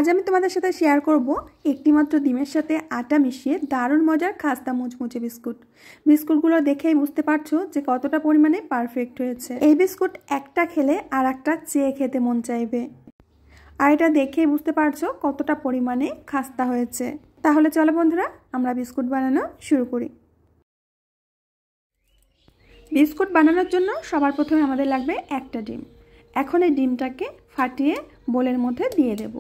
আজ আমি তোমাদের সাথে শেয়ার করব একটি মাত্র ডিমের সাথে আটা মিশিয়ে দারুণ মজার খাস্তা মুচমুচে বিস্কুট। বিস্কুটগুলো দেখেই বুঝতে পারছো যে কতটা পরিমাণে পারফেক্ট হয়েছে। এই বিস্কুট একটা খেলে আর একটা চেয়ে খেতে মন চাইবে। আর এটা দেখেই বুঝতে পারছো কতটা পরিমাণে খাস্তা হয়েছে। তাহলে চলো বন্ধুরা, আমরা বিস্কুট বানানো শুরু করি। বিস্কুট বানানোর জন্য সবার প্রথমে আমাদের লাগবে একটা ডিম। এখন এই ডিমটাকে ফাটিয়ে বোলের মধ্যে দিয়ে দেব।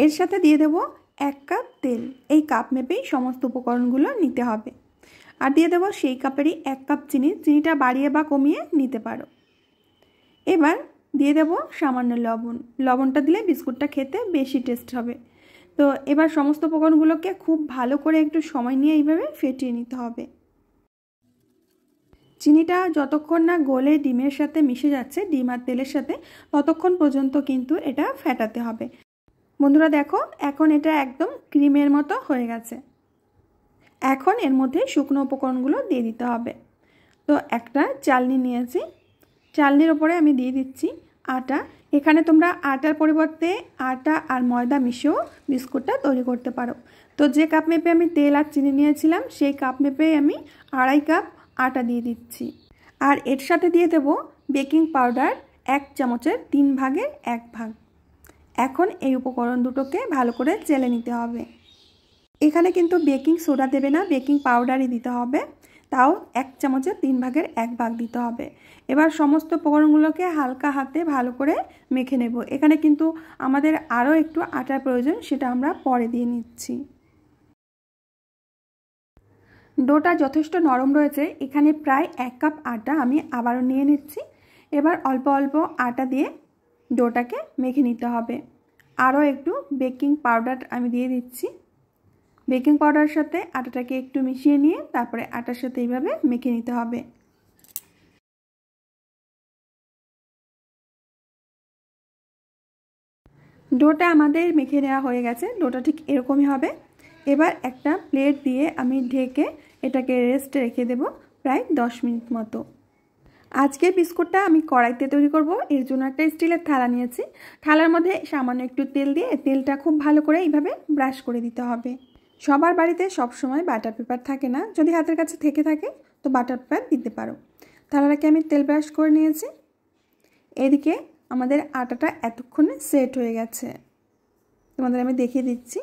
এর সাথে দিয়ে দেব 1 কাপ তেল। এই কাপ মেপেই সমস্ত উপকরণগুলো নিতে হবে। আর দিয়ে দেব সেই কাপেরই 1 কাপ চিনি। চিনিটা বাড়িয়ে বা কমিয়ে নিতে পারো। এবার দিয়ে দেব সামান্য লবণ। লবণটা দিলে বিস্কুটটা খেতে বেশি টেস্ট হবে। তো এবার সমস্ত উপকরণগুলোকে খুব ভালো করে একটু সময় নিয়ে এইভাবে ফেটিয়ে নিতে হবে। চিনিটা যতক্ষণ না গলে ডিমের সাথে মিশে যাচ্ছে, ডিম আর তেলের সাথে, ততক্ষণ পর্যন্ত কিন্তু এটা ফেটাতে হবে। বন্ধুরা দেখো, এখন এটা একদম ক্রিমের মতো হয়ে গেছে। এখন এর মধ্যে শুকনো উপকরণগুলো দিয়ে দিতে হবে। তো একটা চালনি নিয়েছি, চালনির ওপরে আমি দিয়ে দিচ্ছি আটা। এখানে তোমরা আটার পরিবর্তে আটা আর ময়দা মিশিয়েও বিস্কুটটা তৈরি করতে পারো। তো যে কাপ মেপে আমি তেল আর চিনি নিয়েছিলাম, সেই কাপ মেপেই আমি 2.5 কাপ আটা দিয়ে দিচ্ছি। আর এর সাথে দিয়ে দেব বেকিং পাউডার 1 চামচের 3 ভাগের 1 ভাগ। এখন এই উপকরণ দুটোকে ভালো করে চেলে নিতে হবে। এখানে কিন্তু বেকিং সোডা দেবে না, বেকিং পাউডারই দিতে হবে। তাও 1 চামচের 3 ভাগের 1 ভাগ দিতে হবে। এবার সমস্ত উপকরণগুলোকে হালকা হাতে ভালো করে মেখে নেব। এখানে কিন্তু আমাদের আরও একটু আটার প্রয়োজন, সেটা আমরা পরে দিয়ে নিচ্ছি। ডোটা যথেষ্ট নরম রয়েছে। এখানে প্রায় 1 কাপ আটা আমি আবারও নিয়ে নিচ্ছি। এবার অল্প অল্প আটা দিয়ে ডোটাকে মেখে নিতে হবে। আরও একটু বেকিং পাউডার আমি দিয়ে দিচ্ছি। বেকিং পাউডারের সাথে আটাটাকে একটু মিশিয়ে নিয়ে তারপরে আটার সাথে এইভাবে মেখে নিতে হবে। ডোটা আমাদের মেখে নেওয়া হয়ে গেছে। ডোটা ঠিক এরকমই হবে। এবার একটা প্লেট দিয়ে আমি ঢেকে এটাকে রেস্টে রেখে দেব প্রায় 10 মিনিট মতো। আজকের বিস্কুটটা আমি কড়াইতে তৈরি করব। এর জন্য একটা স্টিলের থালা নিয়েছি। থালার মধ্যে সামান্য একটু তেল দিয়ে তেলটা খুব ভালো করে এইভাবে ব্রাশ করে দিতে হবে। সবার বাড়িতে সবসময় বাটার পেপার থাকে না, যদি হাতের কাছে থেকে থাকে তো বাটার পেপার দিতে পারো। থালাটাকে আমি তেল ব্রাশ করে নিয়েছি। এদিকে আমাদের আটাটা এতক্ষণে সেট হয়ে গেছে। তোমাদের আমি দেখিয়ে দিচ্ছি।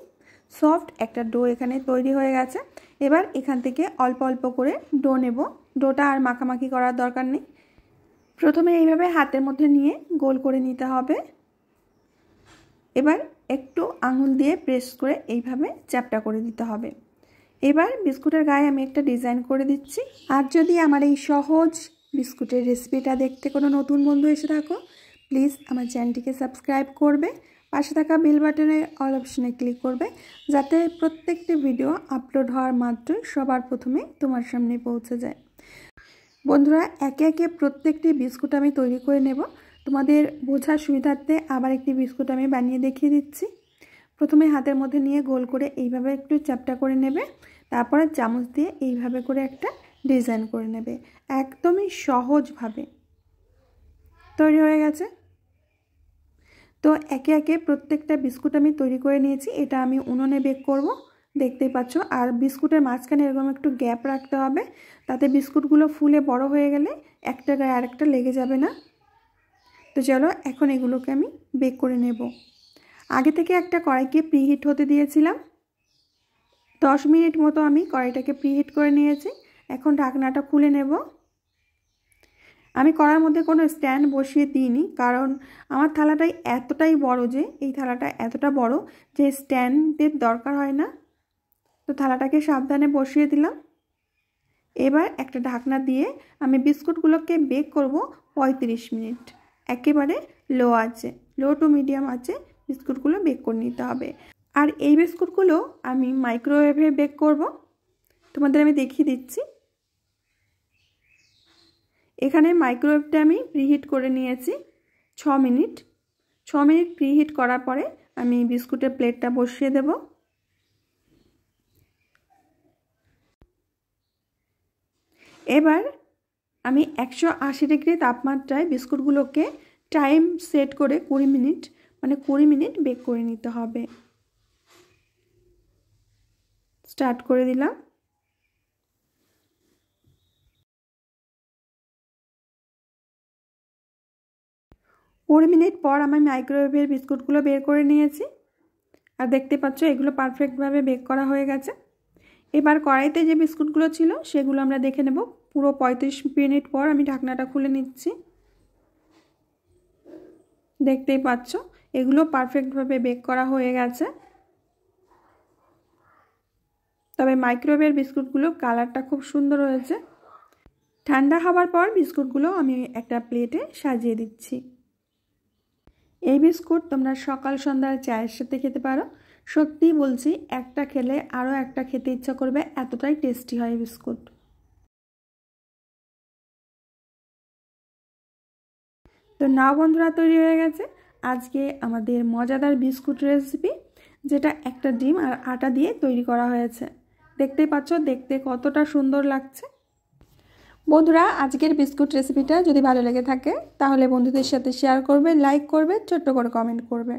সফট একটা ডো এখানে তৈরি হয়ে গেছে। এবার এখান থেকে অল্প অল্প করে ডো নেব। ডোটা আর মাখামাখি করার দরকার নেই। প্রথমে এইভাবে হাতের মধ্যে নিয়ে গোল করে নিতে হবে। এবার একটু আঙুল দিয়ে প্রেস করে এইভাবে চ্যাপটা করে দিতে হবে। এবার বিস্কুটের গায়ে আমি একটা ডিজাইন করে দিচ্ছি। আর যদি আমার এই সহজ বিস্কুটের রেসিপিটা দেখতে কোনো নতুন বন্ধু এসে থাকো, প্লিজ আমার চ্যানেলটিকে সাবস্ক্রাইব করবে। পাশে থাকা বেল বাটনের অল অপশনে ক্লিক করবে, যাতে প্রত্যেকটি ভিডিও আপলোড হওয়ার মাত্রই সবার প্রথমে তোমার সামনে পৌঁছে যায়। বন্ধুরা, একে একে প্রত্যেকটি বিস্কুট আমি তৈরি করে নেব। তোমাদের বোঝার সুবিধার্থে আবার একটি বিস্কুট আমি বানিয়ে দেখিয়ে দিচ্ছি। প্রথমে হাতের মধ্যে নিয়ে গোল করে এইভাবে একটু চ্যাপটা করে নেবে। তারপরে চামচ দিয়ে এইভাবে করে একটা ডিজাইন করে নেবে। একদমই সহজভাবে তৈরি হয়ে গেছে। তো একে একে প্রত্যেকটা বিস্কুট আমি তৈরি করে নিয়েছি। এটা আমি উনুনে বেক করব, দেখতেই পাচ্ছ। আর বিস্কুটের মাঝখানে এরকম একটু গ্যাপ রাখতে হবে, তাতে বিস্কুটগুলো ফুলে বড় হয়ে গেলে একটা গায়ে আরেকটা লেগে যাবে না। তো চলো, এখন এগুলোকে আমি বেক করে নেব। আগে থেকে একটা কড়াইকে প্রিহিট হতে দিয়েছিলাম। 10 মিনিট মতো আমি কড়াইটাকে প্রিহিট করে নিয়েছি। এখন ঢাকনাটা খুলে নেব। আমি কড়াইয়ের মধ্যে কোনো স্ট্যান্ড বসিয়ে দিইনি, কারণ আমার থালাটাই এতটাই বড় যে এই থালাটা এতটা বড় যে স্ট্যান্ডের দরকার হয় না। তো থালাটাকে সাবধানে বসিয়ে দিলাম। এবার একটা ঢাকনা দিয়ে আমি বিস্কুটগুলোকে বেক করব 35 মিনিট। একেবারে লো আছে, লো টু মিডিয়াম আছে বিস্কুটগুলো বেক করে নিতে হবে। আর এই বিস্কুটগুলো আমি মাইক্রোওয়েভে বেক করব। তোমাদের আমি দেখিয়ে দিচ্ছি। এখানে মাইক্রোওয়েভটা আমি প্রিহিট করে নিয়েছি 6 মিনিট। 6 মিনিট প্রিহিট করার পরে আমি বিস্কুটের প্লেটটা বসিয়ে দেব। এবার আমি 180 ডিগ্রি তাপমাত্রায় বিস্কুটগুলোকে টাইম সেট করে 20 মিনিট মানে 20 মিনিট বেক করে নিতে হবে। স্টার্ট করে দিলাম। কুড়ি মিনিট পর আমি মাইক্রোওয়েভের বিস্কুটগুলো বের করে নিয়েছি আর দেখতে পাচ্ছ এগুলো পারফেক্টভাবে বেক করা হয়ে গেছে। এবার কড়াইতে যে বিস্কুটগুলো ছিল সেগুলো আমরা দেখে নেব। পুরো 35 মিনিট পর আমি ঢাকনাটা খুলে নিচ্ছি। দেখতেই পাচ্ছ এগুলো পারফেক্টভাবে বেক করা হয়ে গেছে। তবে মাইক্রোওয়েভের বিস্কুটগুলো কালারটা খুব সুন্দর হয়েছে। ঠান্ডা হওয়ার পর বিস্কুটগুলো আমি একটা প্লেটে সাজিয়ে দিচ্ছি। এই বিস্কুট তোমরা সকাল সন্ধ্যার চায়ের সাথে খেতে পারো। সত্যি বলছি, একটা খেলে আরও একটা খেতে ইচ্ছা করবে, এতটাই টেস্টি হয় এই বিস্কুট। তো নাও বন্ধুরা, তৈরি হয়ে গেছে আজকে আমাদের মজাদার বিস্কুট রেসিপি, যেটা একটা ডিম আর আটা দিয়ে তৈরি করা হয়েছে। দেখতেই পাচ্ছ দেখতে কতটা সুন্দর লাগছে। বন্ধুরা, আজকের বিস্কুট রেসিপিটা যদি ভালো লেগে থাকে তাহলে বন্ধুদের সাথে শেয়ার করবে, লাইক করবে, ছোট্ট করে কমেন্ট করবে।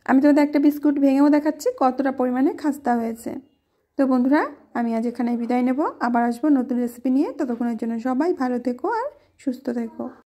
আমি তোমাদের একটা বিস্কুট ভেঙেও দেখাচ্ছি কতটা পরিমাণে খাস্তা হয়েছে। তো বন্ধুরা, আমি আজ এখানে বিদায় নেব। আবার আসবো নতুন রেসিপি নিয়ে। ততক্ষণের জন্য সবাই ভালো থেকো আর সুস্থ থেকো।